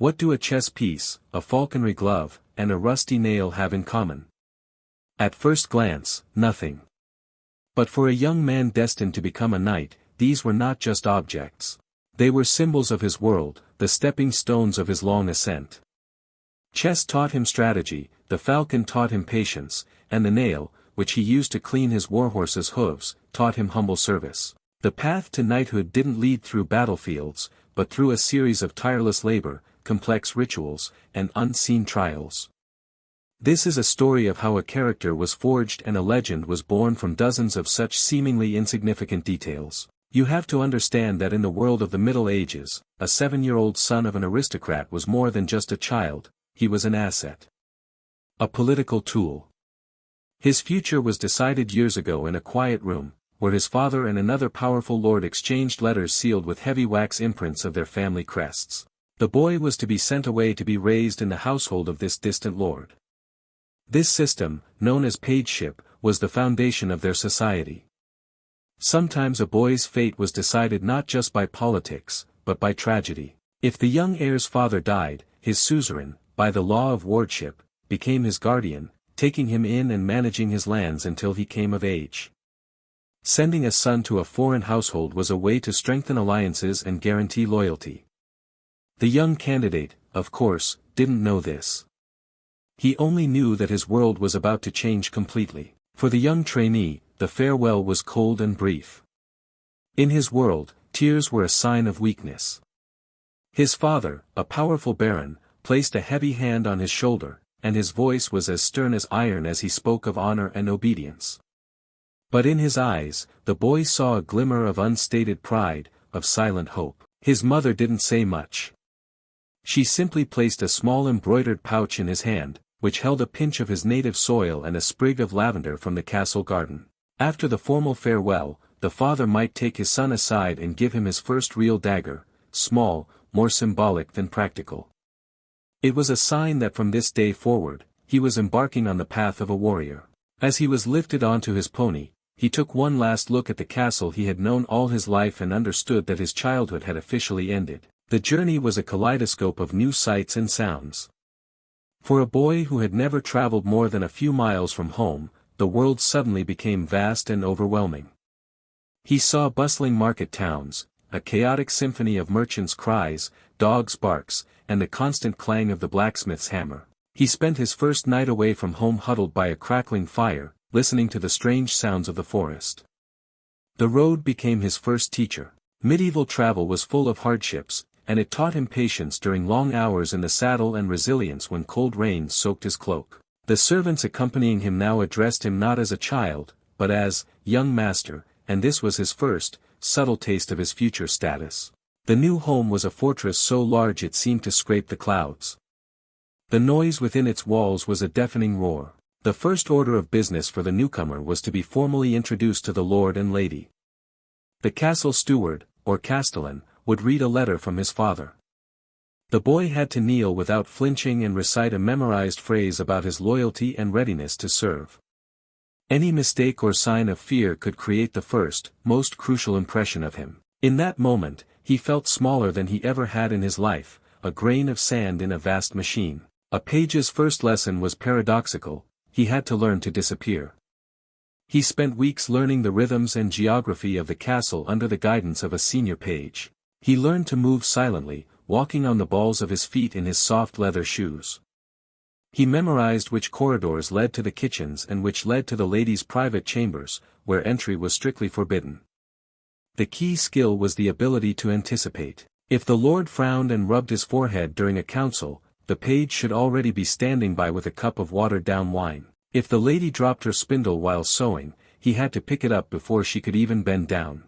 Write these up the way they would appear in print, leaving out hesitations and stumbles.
What do a chess piece, a falconry glove, and a rusty nail have in common? At first glance, nothing. But for a young man destined to become a knight, these were not just objects. They were symbols of his world, the stepping stones of his long ascent. Chess taught him strategy, the falcon taught him patience, and the nail, which he used to clean his warhorse's hooves, taught him humble service. The path to knighthood didn't lead through battlefields, but through a series of tireless labor, complex rituals, and unseen trials. This is a story of how a character was forged and a legend was born from dozens of such seemingly insignificant details. You have to understand that in the world of the Middle Ages, a 7-year-old son of an aristocrat was more than just a child, he was an asset. A political tool. His future was decided years ago in a quiet room, where his father and another powerful lord exchanged letters sealed with heavy wax imprints of their family crests. The boy was to be sent away to be raised in the household of this distant lord. This system, known as pageship, was the foundation of their society. Sometimes a boy's fate was decided not just by politics, but by tragedy. If the young heir's father died, his suzerain, by the law of wardship, became his guardian, taking him in and managing his lands until he came of age. Sending a son to a foreign household was a way to strengthen alliances and guarantee loyalty. The young candidate, of course, didn't know this. He only knew that his world was about to change completely. For the young trainee, the farewell was cold and brief. In his world, tears were a sign of weakness. His father, a powerful baron, placed a heavy hand on his shoulder, and his voice was as stern as iron as he spoke of honor and obedience. But in his eyes, the boy saw a glimmer of unstated pride, of silent hope. His mother didn't say much. She simply placed a small embroidered pouch in his hand, which held a pinch of his native soil and a sprig of lavender from the castle garden. After the formal farewell, the father might take his son aside and give him his first real dagger, small, more symbolic than practical. It was a sign that from this day forward, he was embarking on the path of a warrior. As he was lifted onto his pony, he took one last look at the castle he had known all his life and understood that his childhood had officially ended. The journey was a kaleidoscope of new sights and sounds. For a boy who had never traveled more than a few miles from home, the world suddenly became vast and overwhelming. He saw bustling market towns, a chaotic symphony of merchants' cries, dogs' barks, and the constant clang of the blacksmith's hammer. He spent his first night away from home huddled by a crackling fire, listening to the strange sounds of the forest. The road became his first teacher. Medieval travel was full of hardships, and it taught him patience during long hours in the saddle and resilience when cold rains soaked his cloak. The servants accompanying him now addressed him not as a child, but as, young master, and this was his first, subtle taste of his future status. The new home was a fortress so large it seemed to scrape the clouds. The noise within its walls was a deafening roar. The first order of business for the newcomer was to be formally introduced to the lord and lady. The castle steward, or castellan, would read a letter from his father. The boy had to kneel without flinching and recite a memorized phrase about his loyalty and readiness to serve. Any mistake or sign of fear could create the first, most crucial impression of him. In that moment, he felt smaller than he ever had in his life, a grain of sand in a vast machine. A page's first lesson was paradoxical: he had to learn to disappear. He spent weeks learning the rhythms and geography of the castle under the guidance of a senior page. He learned to move silently, walking on the balls of his feet in his soft leather shoes. He memorized which corridors led to the kitchens and which led to the ladies' private chambers, where entry was strictly forbidden. The key skill was the ability to anticipate. If the lord frowned and rubbed his forehead during a council, the page should already be standing by with a cup of watered-down wine. If the lady dropped her spindle while sewing, he had to pick it up before she could even bend down.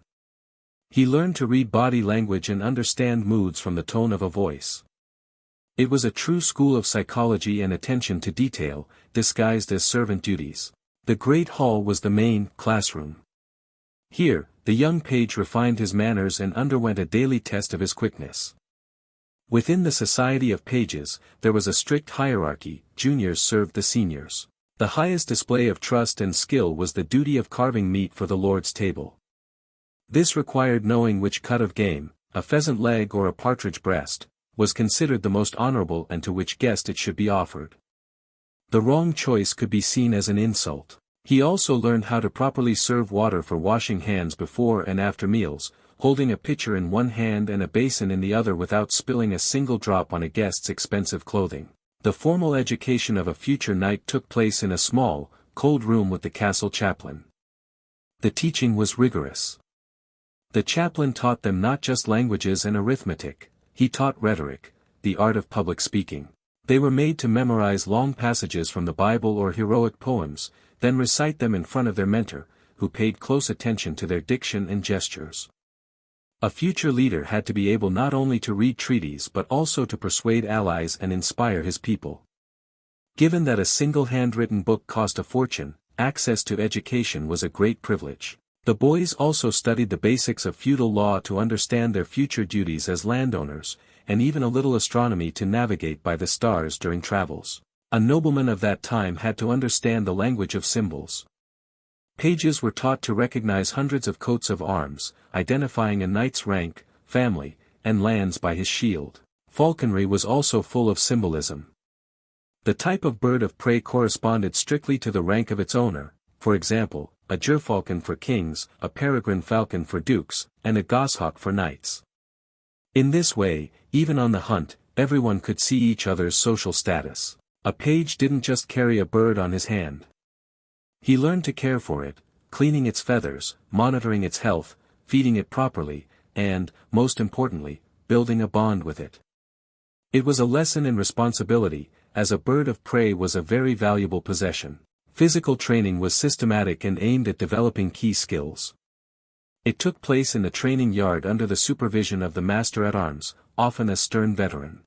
He learned to read body language and understand moods from the tone of a voice. It was a true school of psychology and attention to detail, disguised as servant duties. The great hall was the main classroom. Here, the young page refined his manners and underwent a daily test of his quickness. Within the society of pages, there was a strict hierarchy: juniors served the seniors. The highest display of trust and skill was the duty of carving meat for the lord's table. This required knowing which cut of game, a pheasant leg or a partridge breast, was considered the most honorable and to which guest it should be offered. The wrong choice could be seen as an insult. He also learned how to properly serve water for washing hands before and after meals, holding a pitcher in one hand and a basin in the other without spilling a single drop on a guest's expensive clothing. The formal education of a future knight took place in a small, cold room with the castle chaplain. The teaching was rigorous. The chaplain taught them not just languages and arithmetic, he taught rhetoric, the art of public speaking. They were made to memorize long passages from the Bible or heroic poems, then recite them in front of their mentor, who paid close attention to their diction and gestures. A future leader had to be able not only to read treaties but also to persuade allies and inspire his people. Given that a single handwritten book cost a fortune, access to education was a great privilege. The boys also studied the basics of feudal law to understand their future duties as landowners, and even a little astronomy to navigate by the stars during travels. A nobleman of that time had to understand the language of symbols. Pages were taught to recognize hundreds of coats of arms, identifying a knight's rank, family, and lands by his shield. Falconry was also full of symbolism. The type of bird of prey corresponded strictly to the rank of its owner, for example, a gerfalcon for kings, a peregrine falcon for dukes, and a goshawk for knights. In this way, even on the hunt, everyone could see each other's social status. A page didn't just carry a bird on his hand. He learned to care for it, cleaning its feathers, monitoring its health, feeding it properly, and, most importantly, building a bond with it. It was a lesson in responsibility, as a bird of prey was a very valuable possession. Physical training was systematic and aimed at developing key skills. It took place in the training yard under the supervision of the master-at-arms, often a stern veteran.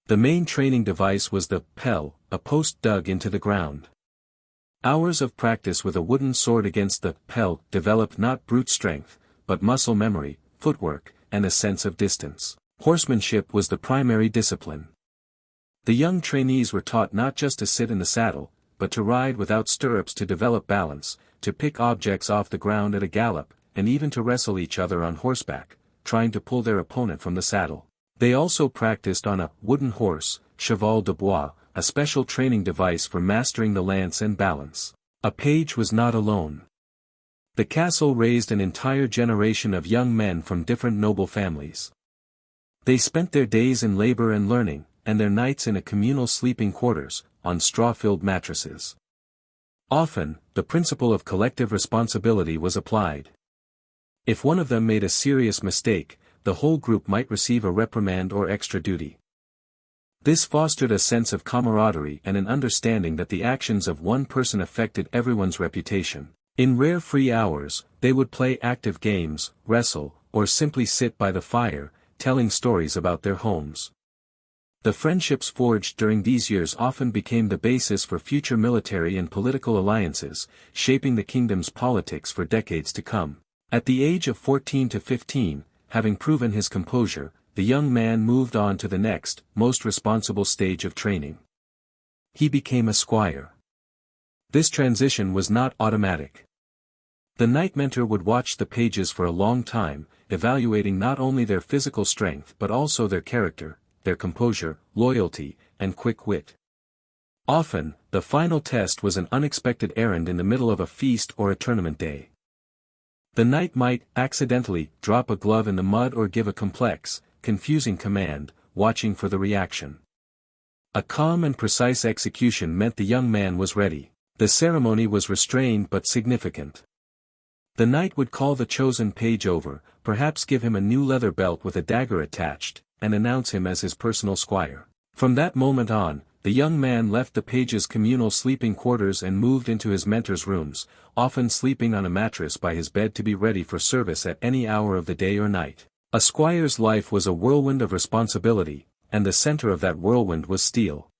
The main training device was the pell, a post dug into the ground. Hours of practice with a wooden sword against the pell developed not brute strength, but muscle memory, footwork, and a sense of distance. Horsemanship was the primary discipline. The young trainees were taught not just to sit in the saddle, but to ride without stirrups to develop balance, to pick objects off the ground at a gallop, and even to wrestle each other on horseback, trying to pull their opponent from the saddle. They also practiced on a wooden horse, cheval de bois, a special training device for mastering the lance and balance. A page was not alone. The castle raised an entire generation of young men from different noble families. They spent their days in labor and learning, and their nights in a communal sleeping quarters, on straw-filled mattresses. Often, the principle of collective responsibility was applied. If one of them made a serious mistake, the whole group might receive a reprimand or extra duty. This fostered a sense of camaraderie and an understanding that the actions of one person affected everyone's reputation. In rare free hours, they would play active games, wrestle, or simply sit by the fire, telling stories about their homes. The friendships forged during these years often became the basis for future military and political alliances, shaping the kingdom's politics for decades to come. At the age of 14 to 15, having proven his composure, the young man moved on to the next, most responsible stage of training. He became a squire. This transition was not automatic. The knight mentor would watch the pages for a long time, evaluating not only their physical strength but also their character, their composure, loyalty, and quick wit. Often, the final test was an unexpected errand in the middle of a feast or a tournament day. The knight might accidentally drop a glove in the mud or give a complex, confusing command, watching for the reaction. A calm and precise execution meant the young man was ready. The ceremony was restrained but significant. The knight would call the chosen page over, perhaps give him a new leather belt with a dagger attached, and announce him as his personal squire. From that moment on, the young man left the page's communal sleeping quarters and moved into his mentor's rooms, often sleeping on a mattress by his bed to be ready for service at any hour of the day or night. A squire's life was a whirlwind of responsibility, and the center of that whirlwind was steel.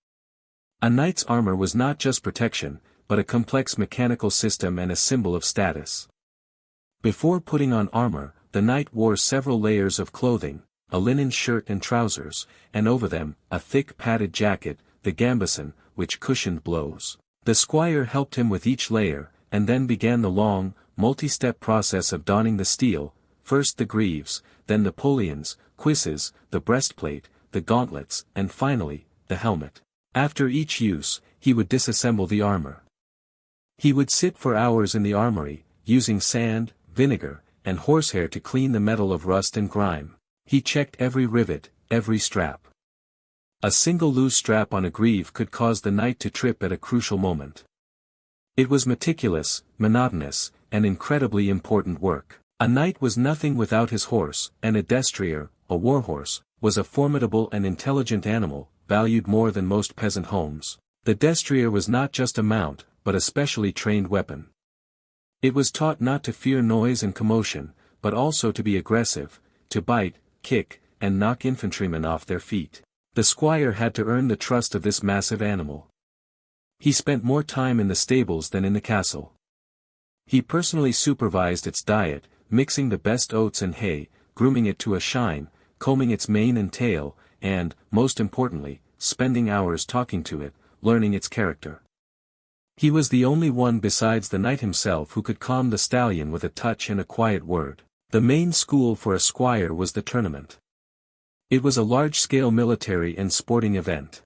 A knight's armor was not just protection, but a complex mechanical system and a symbol of status. Before putting on armor, the knight wore several layers of clothing, a linen shirt and trousers, and over them, a thick padded jacket, the gambeson, which cushioned blows. The squire helped him with each layer, and then began the long, multi-step process of donning the steel, first the greaves, then the polions, cuisses, the breastplate, the the gauntlets, and finally, the helmet. After each use, he would disassemble the armor. He would sit for hours in the armory, using sand, vinegar, and horsehair to clean the metal of rust and grime. He checked every rivet, every strap. A single loose strap on a greave could cause the knight to trip at a crucial moment. It was meticulous, monotonous, and incredibly important work. A knight was nothing without his horse, and a destrier, a warhorse, was a formidable and intelligent animal, valued more than most peasant homes. The destrier was not just a mount, but a specially trained weapon. It was taught not to fear noise and commotion, but also to be aggressive, to bite, kick, and knock infantrymen off their feet. The squire had to earn the trust of this massive animal. He spent more time in the stables than in the castle. He personally supervised its diet, mixing the best oats and hay, grooming it to a shine, combing its mane and tail, and, most importantly, spending hours talking to it, learning its character. He was the only one besides the knight himself who could calm the stallion with a touch and a quiet word. The main school for a squire was the tournament. It was a large-scale military and sporting event.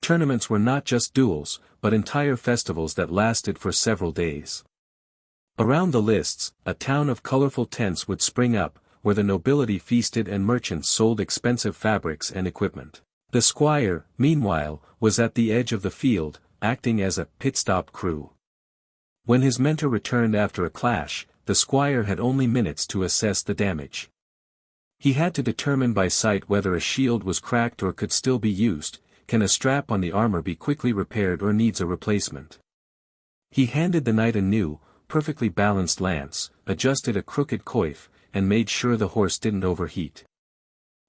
Tournaments were not just duels, but entire festivals that lasted for several days. Around the lists, a town of colorful tents would spring up, where the nobility feasted and merchants sold expensive fabrics and equipment. The squire, meanwhile, was at the edge of the field, acting as a pit-stop crew. When his mentor returned after a clash, the squire had only minutes to assess the damage. He had to determine by sight whether a shield was cracked or could still be used, can a strap on the armor be quickly repaired or needs a replacement. He handed the knight a new, perfectly balanced lance, adjusted a crooked coif, and made sure the horse didn't overheat.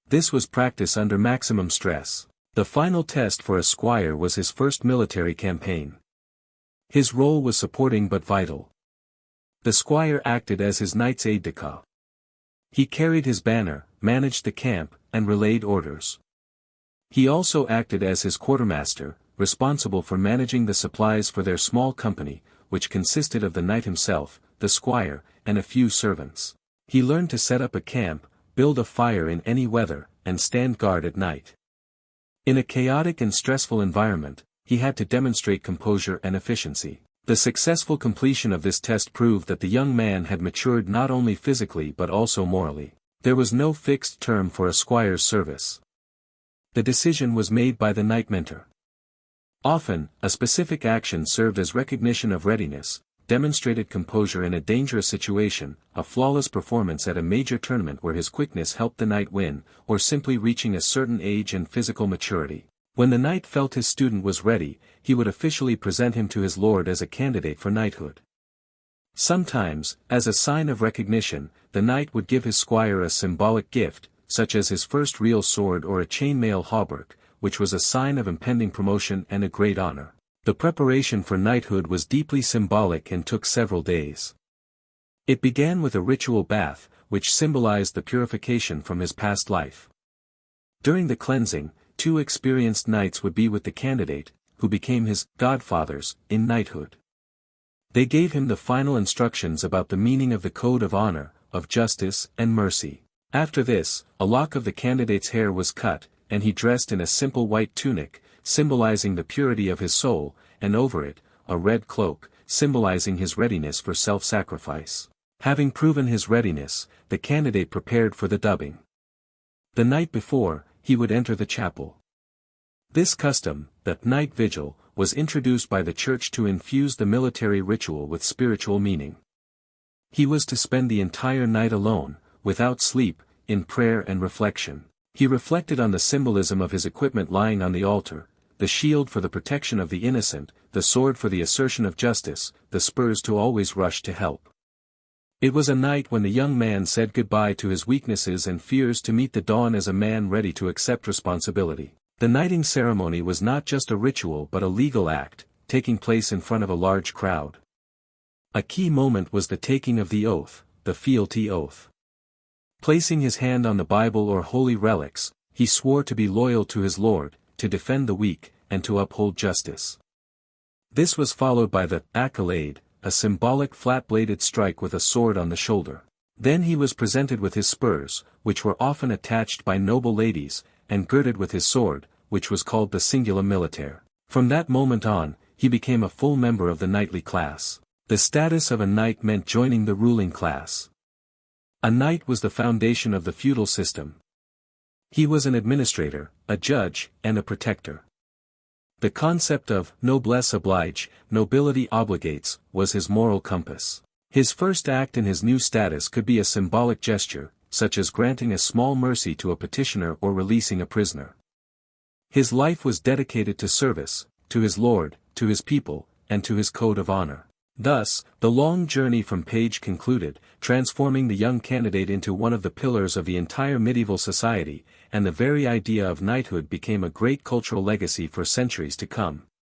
This was practice under maximum stress. The final test for a squire was his first military campaign. His role was supporting but vital. The squire acted as his knight's aide-de-camp. He carried his banner, managed the camp, and relayed orders. He also acted as his quartermaster, responsible for managing the supplies for their small company, which consisted of the knight himself, the squire, and a few servants. He learned to set up a camp, build a fire in any weather, and stand guard at night. In a chaotic and stressful environment, he had to demonstrate composure and efficiency. The successful completion of this test proved that the young man had matured not only physically but also morally. There was no fixed term for a squire's service. The decision was made by the knight mentor. Often, a specific action served as recognition of readiness, demonstrated composure in a dangerous situation, a flawless performance at a major tournament where his quickness helped the knight win, or simply reaching a certain age and physical maturity. When the knight felt his student was ready, he would officially present him to his lord as a candidate for knighthood. Sometimes, as a sign of recognition, the knight would give his squire a symbolic gift, such as his first real sword or a chainmail hauberk, which was a sign of impending promotion and a great honor. The preparation for knighthood was deeply symbolic and took several days. It began with a ritual bath, which symbolized the purification from his past life. During the cleansing, 2 experienced knights would be with the candidate, who became his godfathers in knighthood. They gave him the final instructions about the meaning of the code of honor, of justice and mercy. After this, a lock of the candidate's hair was cut, and he dressed in a simple white tunic, symbolizing the purity of his soul, and over it, a red cloak, symbolizing his readiness for self-sacrifice. Having proven his readiness, the candidate prepared for the dubbing. The night before, he would enter the chapel. This custom, the night vigil, was introduced by the church to infuse the military ritual with spiritual meaning. He was to spend the entire night alone, without sleep, in prayer and reflection. He reflected on the symbolism of his equipment lying on the altar, the shield for the protection of the innocent, the sword for the assertion of justice, the spurs to always rush to help. It was a night when the young man said goodbye to his weaknesses and fears to meet the dawn as a man ready to accept responsibility. The knighting ceremony was not just a ritual but a legal act, taking place in front of a large crowd. A key moment was the taking of the oath, the fealty oath. Placing his hand on the Bible or holy relics, he swore to be loyal to his lord, to defend the weak, and to uphold justice. This was followed by the accolade, a symbolic flat-bladed strike with a sword on the shoulder. Then he was presented with his spurs, which were often attached by noble ladies, and girded with his sword, which was called the singula militare. From that moment on, he became a full member of the knightly class. The status of a knight meant joining the ruling class. A knight was the foundation of the feudal system. He was an administrator, a judge, and a protector. The concept of noblesse oblige, nobility obligates, was his moral compass. His first act in his new status could be a symbolic gesture, such as granting a small mercy to a petitioner or releasing a prisoner. His life was dedicated to service, to his lord, to his people, and to his code of honor. Thus, the long journey from page concluded, transforming the young candidate into one of the pillars of the entire medieval society, and the very idea of knighthood became a great cultural legacy for centuries to come.